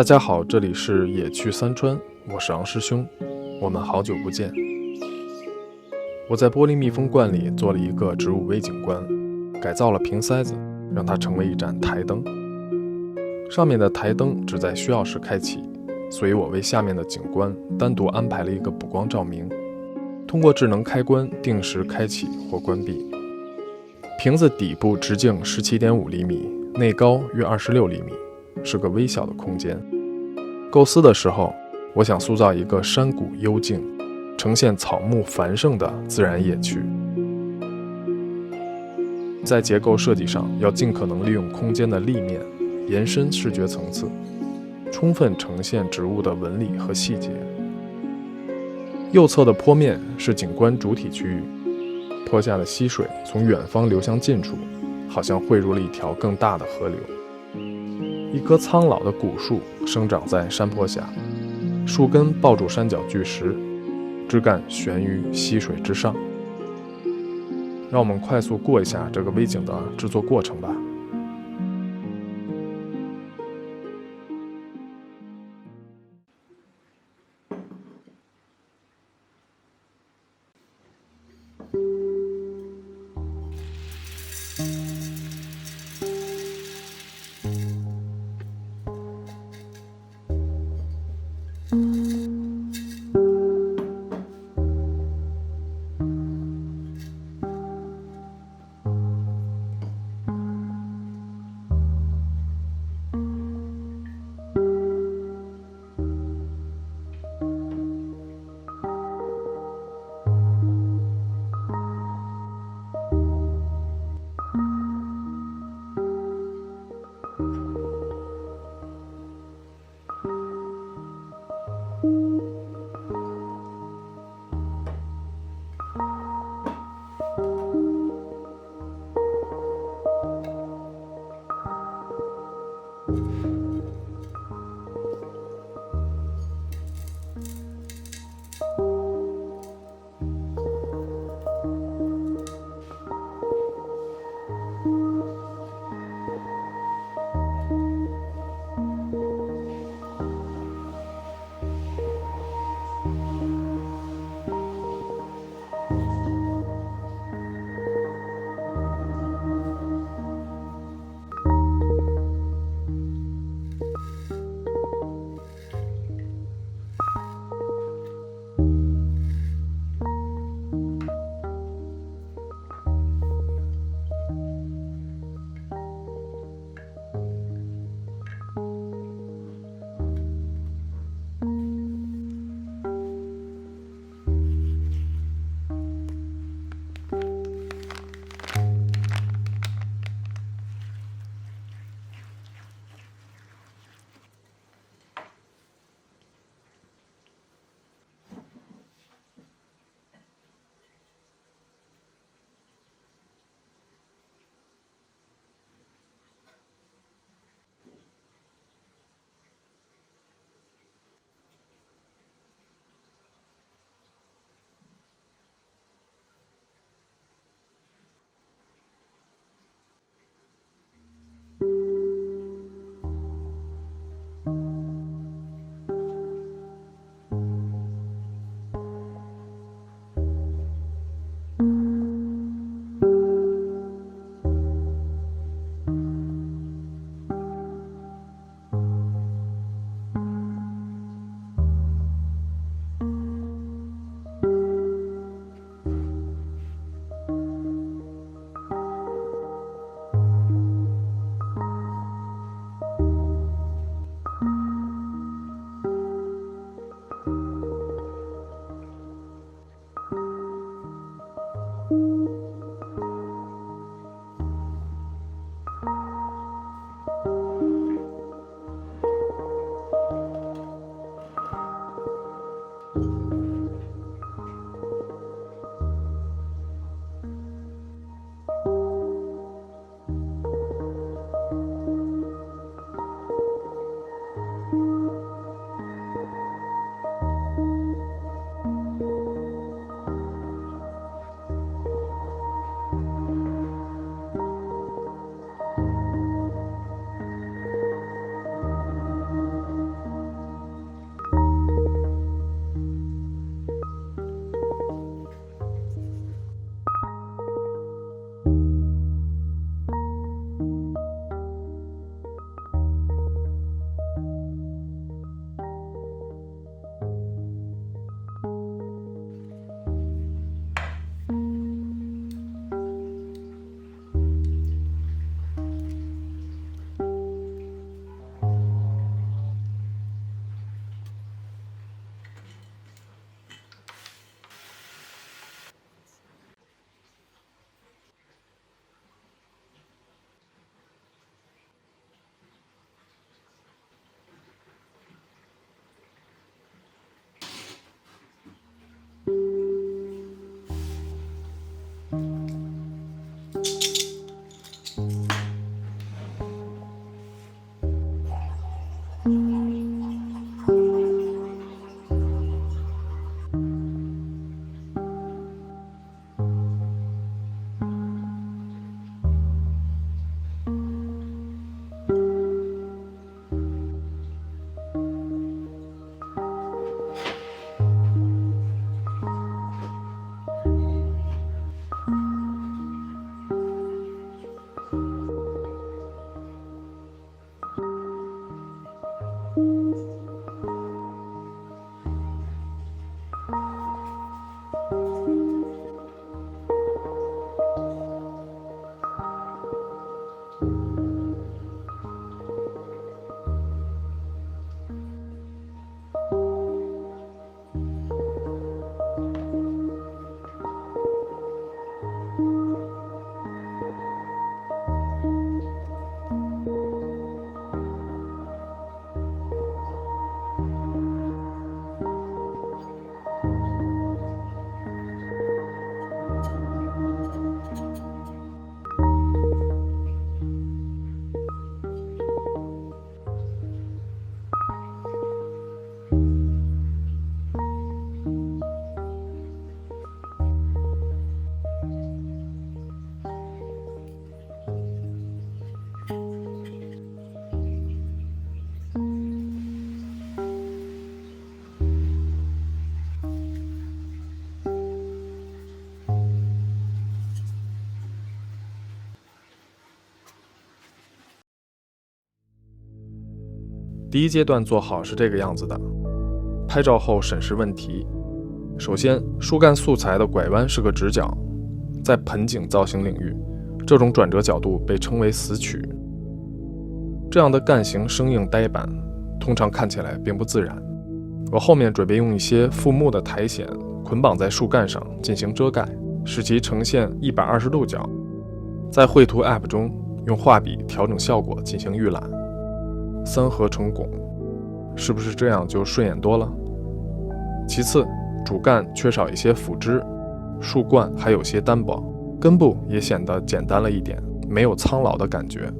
大家好，这里是野趣三川，我是昂师兄，我们好久不见。我在玻璃密封罐里做了一个植物微景观，改造了瓶塞子，让它成为一盏台灯。上面的台灯只在需要时开启，所以我为下面的景观单独安排了一个补光照明，通过智能开关定时开启或关闭。瓶子底部直径17.5厘米，内高约26厘米，是个微小的空间。构思的时候，我想塑造一个山谷幽静，呈现草木繁盛的自然野趣。在结构设计上，要尽可能利用空间的立面，延伸视觉层次，充分呈现植物的纹理和细节。右侧的坡面是景观主体区域，坡下的溪水从远方流向近处，好像汇入了一条更大的河流。一棵苍老的古树生长在山坡下，树根抱住山脚巨石，枝干悬于溪水之上。让我们快速过一下这个微景的制作过程吧。第一阶段做好是这个样子的：拍照后审视问题。首先，树干素材的拐弯是个直角，在盆景造型领域，这种转折角度被称为死曲。这样的干型生硬呆板，通常看起来并不自然。我后面准备用一些复木的苔藓捆绑在树干上进行遮盖，使其呈现120度角。在绘图 App 中用画笔调整效果进行预览。3合成拱，是不是这样就顺眼多了？其次，主干缺少一些辅枝，树冠还有些单薄，根部也显得简单了一点，没有苍老的感觉。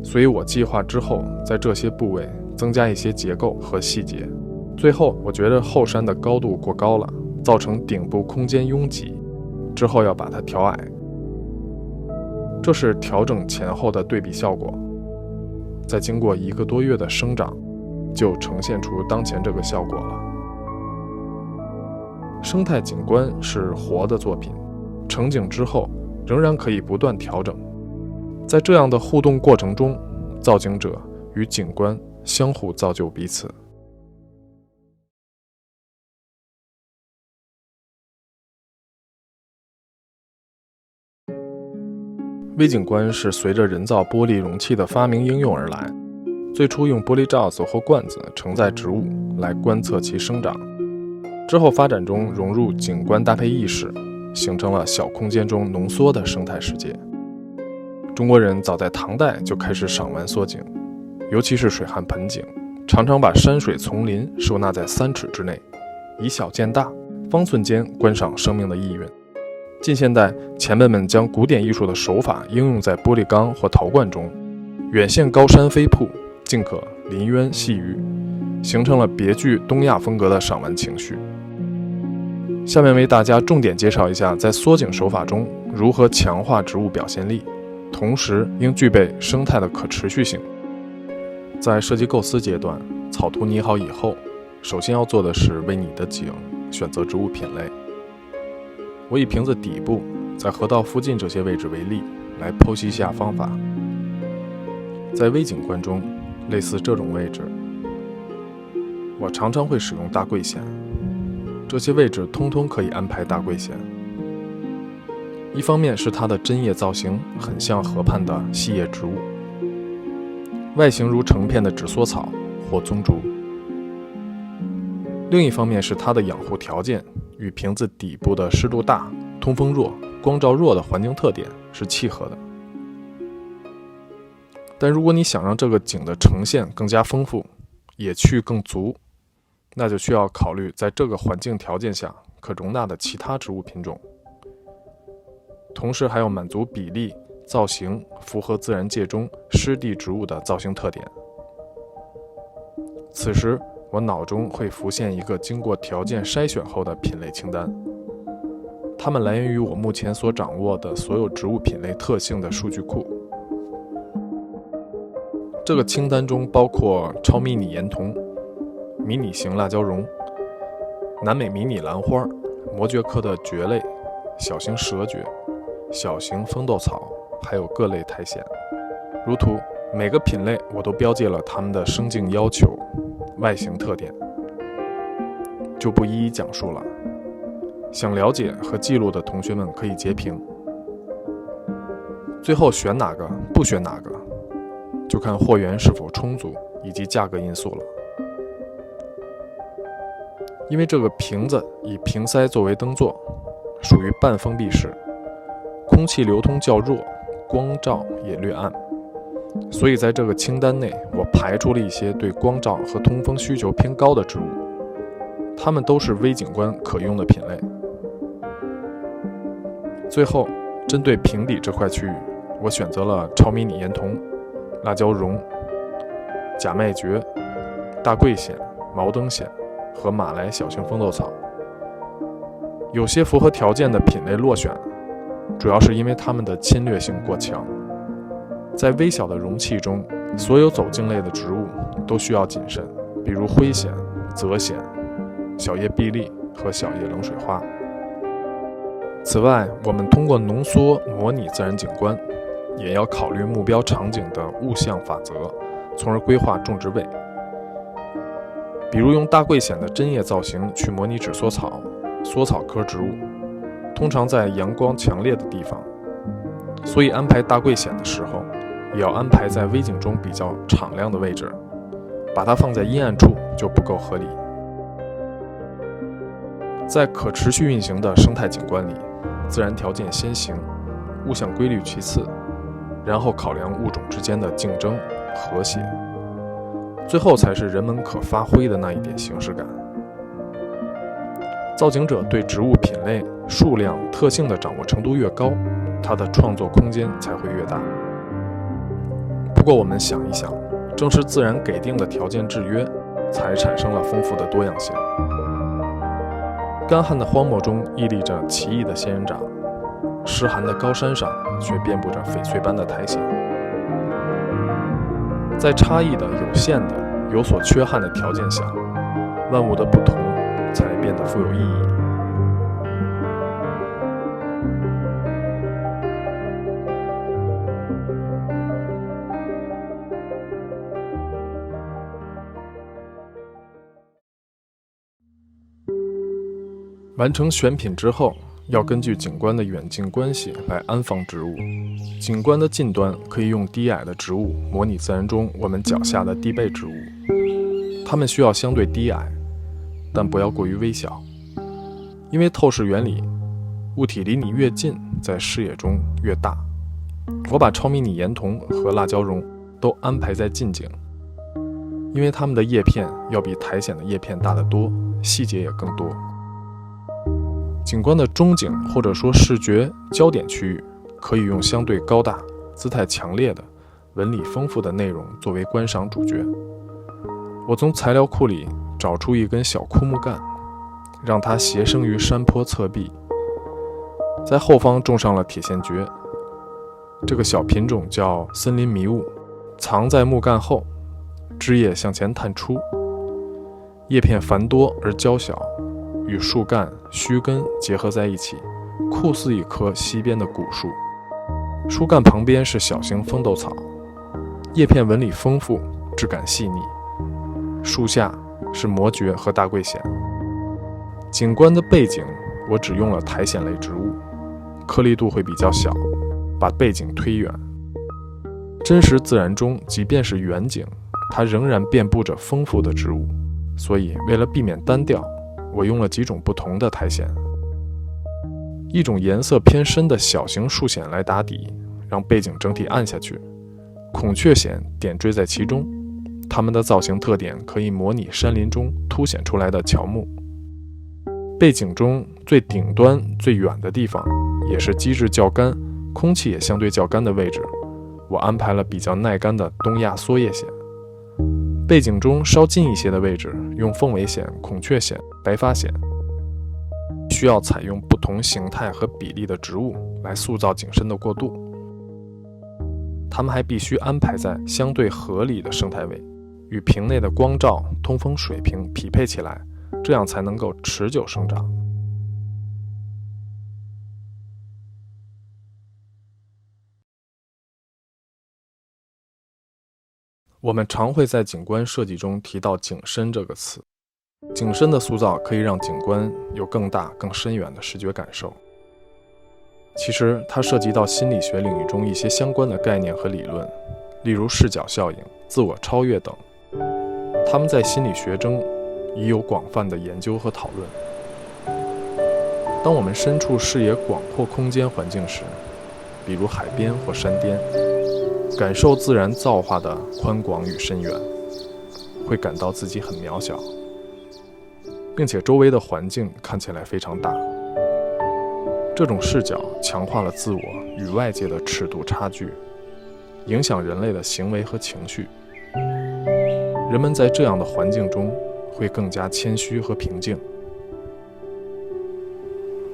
所以我计划之后在这些部位增加一些结构和细节。最后，我觉得后山的高度过高了，造成顶部空间拥挤，之后要把它调矮。这是调整前后的对比效果。在经过1个多月的生长，就呈现出当前这个效果了。生态景观是活的作品，成景之后仍然可以不断调整。在这样的互动过程中，造景者与景观相互造就彼此。微景观是随着人造玻璃容器的发明应用而来。最初用玻璃罩子或罐子承载植物来观测其生长，之后发展中融入景观搭配意识，形成了小空间中浓缩的生态世界。中国人早在唐代就开始赏玩缩景，尤其是水旱盆景，常常把山水丛林收纳在3尺之内，以小见大，方寸间观赏生命的意蕴。近现代，前辈们将古典艺术的手法应用在玻璃缸或陶罐中，远现高山飞瀑，近可林渊细鱼，形成了别具东亚风格的赏玩情绪。下面为大家重点介绍一下在缩景手法中如何强化植物表现力，同时应具备生态的可持续性。在设计构思阶段，草图拟好以后，首先要做的是为你的景选择植物品类。我以瓶子底部在河道附近这些位置为例，来剖析一下方法。在微景观中，类似这种位置，我常常会使用大桂藓，这些位置通通可以安排大桂藓。一方面是它的针叶造型很像河畔的细叶植物，外形如成片的纸梭草或棕竹；另一方面是它的养护条件与瓶子底部的湿度大、通风弱、光照弱的环境特点是契合的。但如果你想让这个景的呈现更加丰富，野趣更足，那就需要考虑在这个环境条件下可容纳的其他植物品种，同时还要满足比例、造型符合自然界中湿地植物的造型特点。此时我脑中会浮现一个经过条件筛选后的品类清单，它们来源于我目前所掌握的所有植物品类特性的数据库。这个清单中包括超迷你岩桐、迷你型辣椒榕、南美迷你兰花、魔蕨科的蕨类、小型蛇蕨、小型风豆草，还有各类苔藓。如图每个品类我都标记了它们的生境要求、外形特点，就不一一讲述了。想了解和记录的同学们可以截屏。最后选哪个不选哪个，就看货源是否充足以及价格因素了。因为这个瓶子以瓶塞作为灯座，属于半封闭式，空气流通较弱，光照也略暗，所以在这个清单内我排除了一些对光照和通风需求偏高的植物，它们都是微景观可用的品类。最后针对瓶底这块区域，我选择了超迷你岩桐、辣椒榕、假麦蕨、大桂藓、毛灯藓和马来小型风豆草。有些符合条件的品类落选，主要是因为它们的侵略性过强。在微小的容器中，所有走茎类的植物都需要谨慎，比如灰藓、泽藓、小叶碧丽和小叶冷水花。此外，我们通过浓缩模拟自然景观，也要考虑目标场景的物象法则，从而规划种植位。比如用大桂藓的针叶造型去模拟纸梭草、梭草科植物，通常在阳光强烈的地方，所以安排大桂藓的时候，也要安排在微景中比较敞亮的位置，把它放在阴暗处就不够合理。在可持续运行的生态景观里，自然条件先行，物象规律其次，然后考量物种之间的竞争、和谐，最后才是人们可发挥的那一点形式感。造景者对植物品类、数量、特性的掌握程度越高，它的创作空间才会越大。不过我们想一想，正是自然给定的条件制约，才产生了丰富的多样性。干旱的荒漠中屹立着奇异的仙人掌，湿寒的高山上却遍布着翡翠般的苔藓。在差异的、有限的、有所缺憾的条件下，万物的不同才变得富有意义。完成选品之后，要根据景观的远近关系来安放植物。景观的近端可以用低矮的植物模拟自然中我们脚下的地被植物，它们需要相对低矮，但不要过于微小。因为透视原理，物体离你越近，在视野中越大。我把超迷你岩桐和辣椒榕都安排在近景，因为它们的叶片要比苔藓的叶片大得多，细节也更多。景观的中景或者说视觉焦点区域，可以用相对高大、姿态强烈的、纹理丰富的内容作为观赏主角。我从材料库里找出一根小枯木干，让它斜生于山坡侧壁，在后方种上了铁线蕨。这个小品种叫森林迷雾，藏在木干后，枝叶向前探出，叶片繁多而娇小，与树干、须根结合在一起，酷似一棵西边的古树。树干旁边是小型风豆草，叶片纹理丰富，质感细腻。树下是魔蕨和大桂藓。景观的背景，我只用了苔藓类植物，颗粒度会比较小，把背景推远。真实自然中，即便是远景，它仍然遍布着丰富的植物，所以为了避免单调，我用了几种不同的苔藓，一种颜色偏深的小型树藓来打底，让背景整体暗下去。孔雀藓点缀在其中，它们的造型特点可以模拟山林中凸显出来的乔木。背景中最顶端最远的地方，也是基质较干、空气也相对较干的位置，我安排了比较耐干的东亚缩叶藓。背景中稍近一些的位置，用凤尾藓、孔雀藓、白发藓。需要采用不同形态和比例的植物来塑造景深的过渡。它们还必须安排在相对合理的生态位，与瓶内的光照、通风水平匹配起来，这样才能够持久生长。我们常会在景观设计中提到景深这个词。景深的塑造可以让景观有更大、更深远的视觉感受。其实它涉及到心理学领域中一些相关的概念和理论，例如视角效应、自我超越等。它们在心理学中已有广泛的研究和讨论。当我们身处视野广阔空间环境时，比如海边或山巅，感受自然造化的宽广与深远，会感到自己很渺小，并且周围的环境看起来非常大。这种视角强化了自我与外界的尺度差距，影响人类的行为和情绪。人们在这样的环境中会更加谦虚和平静。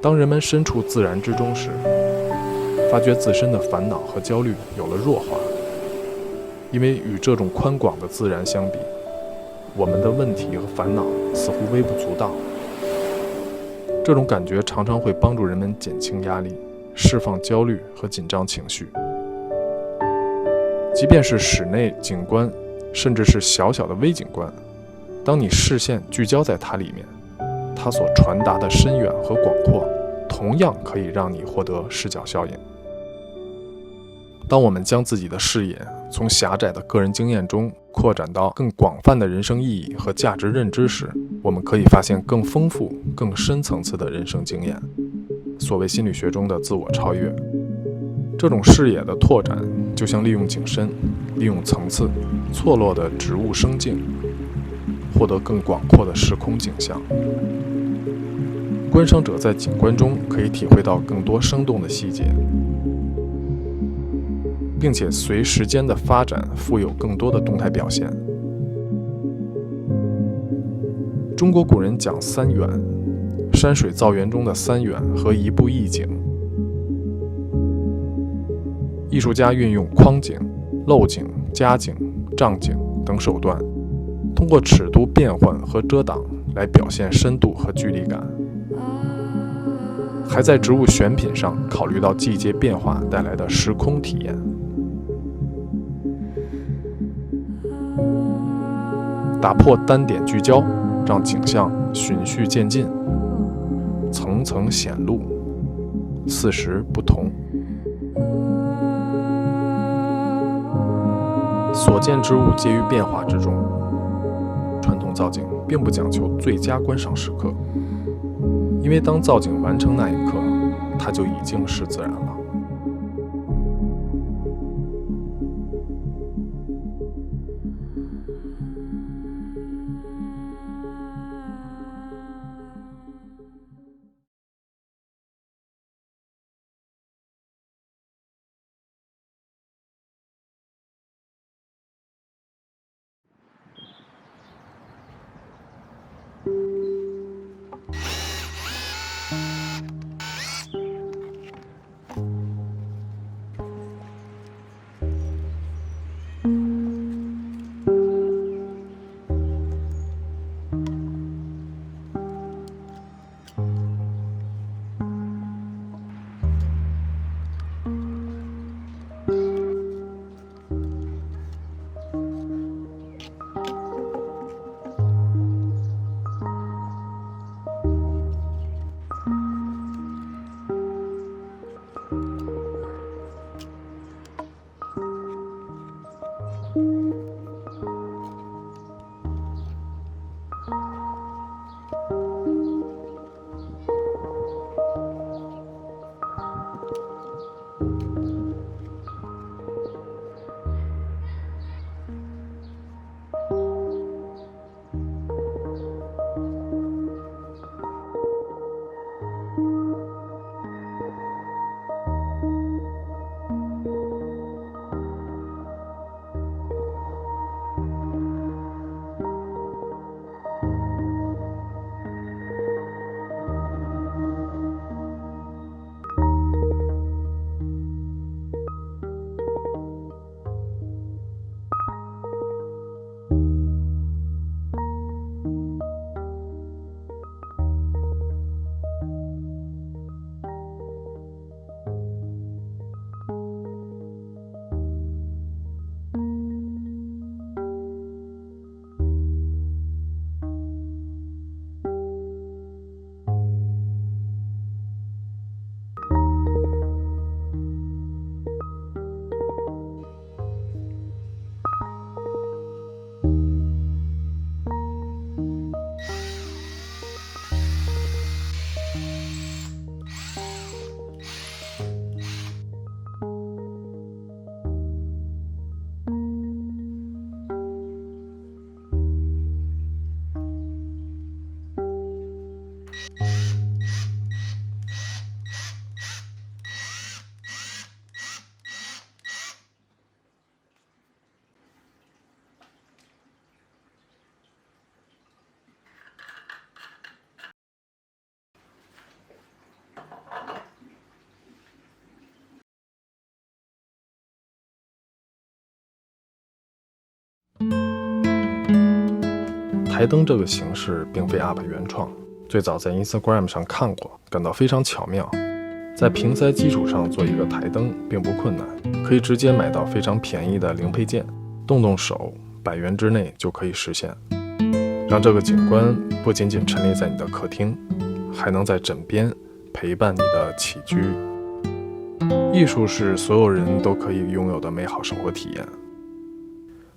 当人们身处自然之中时，发觉自身的烦恼和焦虑有了弱化，因为与这种宽广的自然相比，我们的问题和烦恼似乎微不足道。这种感觉常常会帮助人们减轻压力，释放焦虑和紧张情绪。即便是室内景观，甚至是小小的微景观，当你视线聚焦在它里面，它所传达的深远和广阔，同样可以让你获得视角效应。当我们将自己的视野从狭窄的个人经验中扩展到更广泛的人生意义和价值认知时，我们可以发现更丰富、更深层次的人生经验，所谓心理学中的自我超越。这种视野的拓展，就像利用景深、利用层次、错落的植物生境，获得更广阔的时空景象。观赏者在景观中可以体会到更多生动的细节，并且随时间的发展富有更多的动态表现。中国古人讲三远，山水造园中的三远和一步一景。艺术家运用框景、漏景、加景、障景等手段，通过尺度变换和遮挡来表现深度和距离感，还在植物选品上考虑到季节变化带来的时空体验。打破单点聚焦，让景象循序渐进，层层显露，四时不同。所见之物皆于变化之中。传统造景并不讲求最佳观赏时刻，因为当造景完成那一刻，它就已经是自然了。台灯这个形式并非 UP 原创，最早在 Instagram 上看过，感到非常巧妙。在屏塞基础上做一个台灯并不困难，可以直接买到非常便宜的零配件，动动手100元之内就可以实现，让这个景观不仅仅陈列在你的客厅，还能在枕边陪伴你的起居。艺术是所有人都可以拥有的美好生活体验，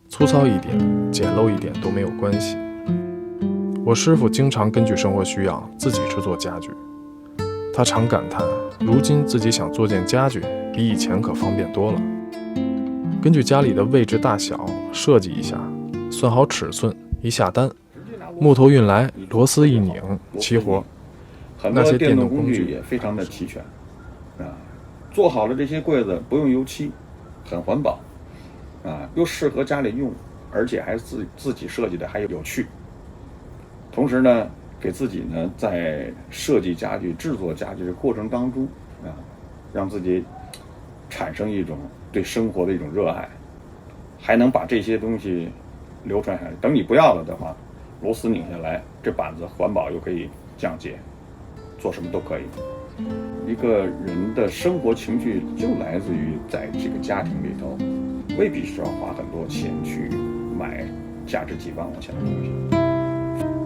粗糙一点、简陋一点都没有关系。我师傅经常根据生活需要自己制作家具，他常感叹，如今自己想做件家具比以前可方便多了。根据家里的位置大小设计一下，算好尺寸，一下单，木头运来，螺丝一拧，齐活。很多电动工具也非常的齐全做好了这些柜子不用油漆，很环保又适合家里用，而且还自己设计的还有趣。同时呢，给自己呢在设计家具、制作家具的过程当中让自己产生一种对生活的一种热爱，还能把这些东西流传下来。等你不要了的话，螺丝拧下来，这板子环保又可以降解，做什么都可以。一个人的生活情趣就来自于在这个家庭里头，未必需要花很多钱去买价值几万块钱的东西。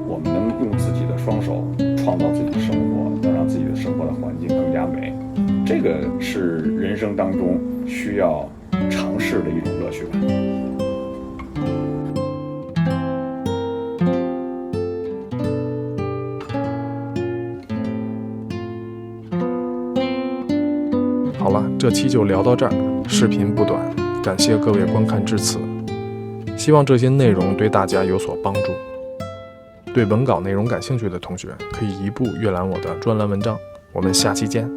我们能用自己的双手创造自己的生活，能让自己的生活的环境更加美，这个是人生当中需要尝试的一种乐趣吧。好了，这期就聊到这儿，视频不短，感谢各位观看至此，希望这些内容对大家有所帮助。对文稿内容感兴趣的同学，可以移步阅览我的专栏文章。我们下期见。